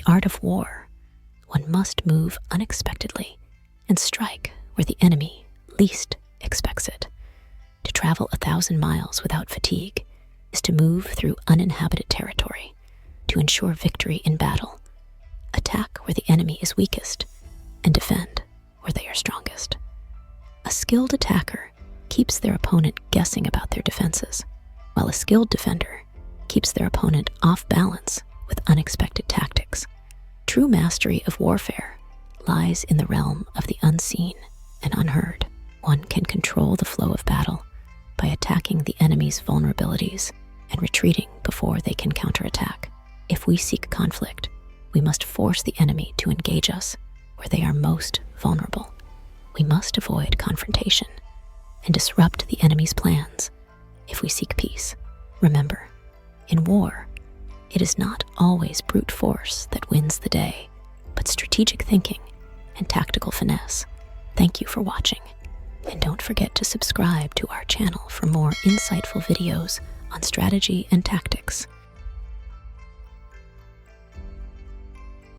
art of war, one must move unexpectedly and strike where the enemy least expects it. To travel 1,000 miles without fatigue is to move through uninhabited territory, to ensure victory in battle. Attack where the enemy is weakest and defend where they are strongest. A skilled attacker keeps their opponent guessing about their defenses, while a skilled defender keeps their opponent off balance with unexpected tactics. True mastery of warfare lies in the realm of the unseen and unheard. One can control the flow of battle by attacking the enemy's vulnerabilities and retreating before they can counterattack. If we seek conflict, we must force the enemy to engage us where they are most vulnerable. We must avoid confrontation and disrupt the enemy's plans if we seek peace. Remember, in war, it is not always brute force that wins the day, but strategic thinking and tactical finesse. Thank you for watching, and don't forget to subscribe to our channel for more insightful videos on strategy and tactics.